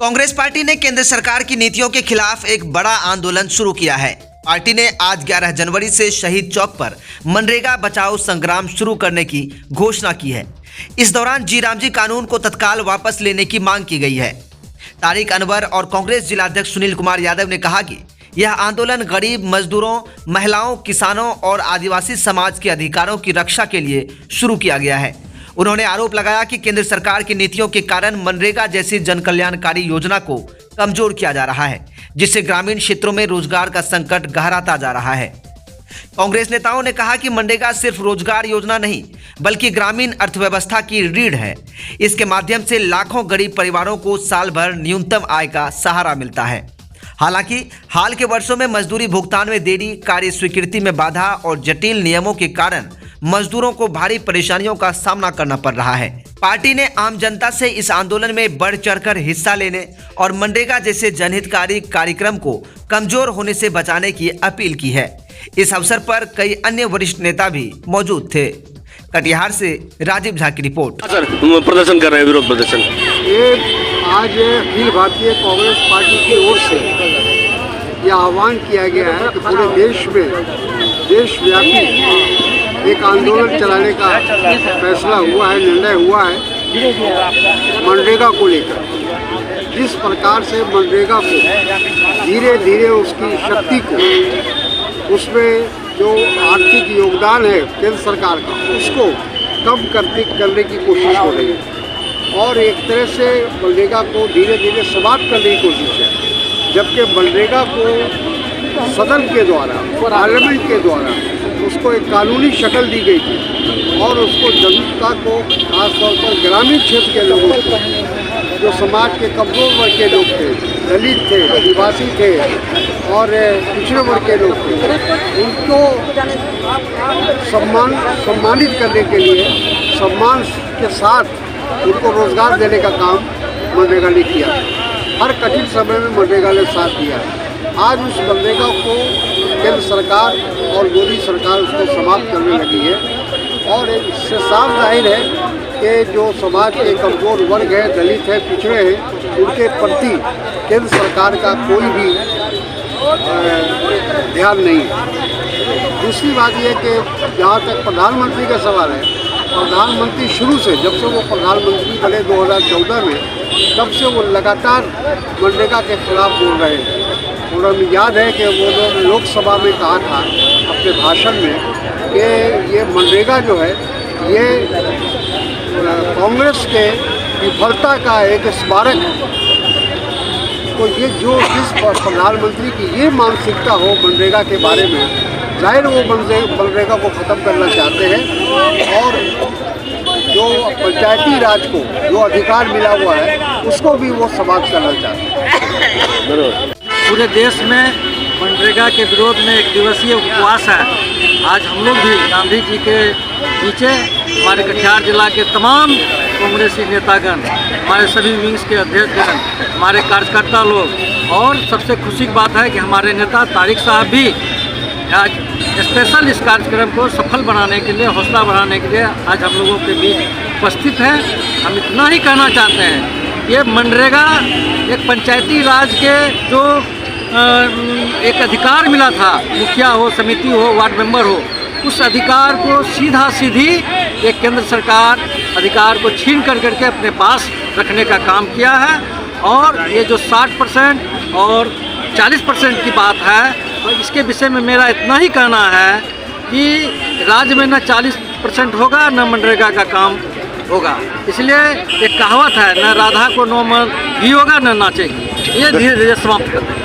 Congress party ने केंद्र सरकार की नीतियों के खिलाफ एक बड़ा आंदोलन शुरू किया है। पार्टी ने आज 11 जनवरी से शहीद चौक पर मनरेगा बचाओ संग्राम शुरू करने की घोषणा की है। इस दौरान जी राम जी कानून को तत्काल वापस लेने की मांग की गई है। तारिक अनवर और कांग्रेस जिलाध्यक्ष सुनील कुमार यादव ने कहा कि यह आंदोलन गरीब, मजदूरों, महिलाओं, किसानों और आदिवासी समाज के अधिकारों की रक्षा के लिए शुरू किया गया है। उन्होंने आरोप लगाया कि केंद्र सरकार की नीतियों के कारण मनरेगा जैसी जनकल्याणकारी योजना को कमजोर किया जा रहा है, जिससे ग्रामीण क्षेत्रों में रोजगार का संकट गहराता जा रहा है। कांग्रेस नेताओं ने कहा कि मनरेगा सिर्फ रोजगार योजना नहीं, बल्कि ग्रामीण अर्थव्यवस्था की रीढ़ है। इसके माध्यम से लाखों गरीब परिवारों को साल भर न्यूनतम आय का सहारा मिलता है। हालांकि हाल के वर्षों में मजदूरी भुगतान में देरी, कार्य स्वीकृति में बाधा और जटिल नियमों के कारण मजदूरों को भारी परेशानियों का सामना करना पड़ रहा है। पार्टी ने आम जनता से इस आंदोलन में बढ़ चढ़कर हिस्सा लेने और मनरेगा जैसे जनहितकारी कार्यक्रम को कमजोर होने से बचाने की अपील की है। इस अवसर पर कई अन्य वरिष्ठ नेता भी मौजूद थे। कटिहार से राजीव झा की रिपोर्ट। सर, प्रदर्शन कर रहे हैं, विरोध प्रदर्शन। ये आज अखिल भारतीय कांग्रेस पार्टी की ओर से यह आह्वान किया गया है कि पूरे देश में देशव्यापी एक आंदोलन चलाने का फैसला हुआ है, निर्णय हुआ है मनरेगा को लेकर। जिस प्रकार से मनरेगा को धीरे धीरे उसकी शक्ति को, उसमें जो आर्थिक योगदान है केंद्र सरकार का, उसको कम करने की कोशिश हो रही है और एक तरह से मनरेगा को धीरे धीरे समाप्त करने की कोशिश है। जबकि मनरेगा को सदन के द्वारा, पार्लियामेंट के द्वारा उसको एक कानूनी शक्ल दी गई थी और उसको जनता को, खासतौर पर ग्रामीण क्षेत्र के लोगों को, जो समाज के कमजोर वर्ग के लोग थे, दलित थे, आदिवासी थे और पिछड़े वर्ग के लोग थे, उनको सम्मानित करने के लिए सम्मान के साथ उनको रोजगार देने का काम मनरेगा ने किया। हर कठिन समय में मनरेगा ने साथ दिया। आज उस मनरेगा को केंद्र सरकार और मोदी सरकार उसको समाप्त करने लगी है और इससे साफ जाहिर है कि जो समाज के कमजोर वर्ग है, दलित है, पिछड़े हैं, उनके प्रति केंद्र सरकार का कोई भी ध्यान नहीं है। दूसरी बात यह कि जहाँ तक प्रधानमंत्री का सवाल है, प्रधानमंत्री शुरू से, जब से वो प्रधानमंत्री बने 2014 में, तब से वो लगातार मनरेगा के खिलाफ बोल रहे हैं। उन्हें याद है कि वो लोग लोकसभा में कहा था अपने भाषण में कि ये मनरेगा जो है ये कांग्रेस के विफलता का एक स्मारक है। तो ये जो जिस प्रधानमंत्री की ये मानसिकता हो मनरेगा के बारे में, जाहिर वो मनरेगा को ख़त्म करना चाहते हैं और जो पंचायती राज को जो अधिकार मिला हुआ है उसको भी वो समाप्त करना चाहते हैं। पूरे देश में मनरेगा के विरोध में एक दिवसीय उपवास है। आज हम लोग भी गांधी जी के पीछे, हमारे कटिहार जिला के तमाम कांग्रेसी नेतागण, हमारे सभी विंग्स के अध्यक्षगण, हमारे कार्यकर्ता लोग, और सबसे खुशी की बात है कि हमारे नेता तारिक साहब भी आज स्पेशल इस कार्यक्रम को सफल बनाने के लिए, हौसला बढ़ाने के लिए आज हम लोगों के बीच उपस्थित हैं। हम इतना ही कहना चाहते हैं, ये मनरेगा एक पंचायती राज के जो एक अधिकार मिला था, मुखिया हो, समिति हो, वार्ड मेंबर हो, उस अधिकार को सीधी एक केंद्र सरकार अधिकार को छीन करके अपने पास रखने का काम किया है। और ये जो 60% और 40% की बात है, तो इसके विषय में मेरा इतना ही कहना है कि राज्य में न 40% होगा न मनरेगा का काम होगा। इसलिए एक कहावत है, न राधा को नो मन घी होगा न नाचेगी। ये धीरे धीरे समाप्त कर दें।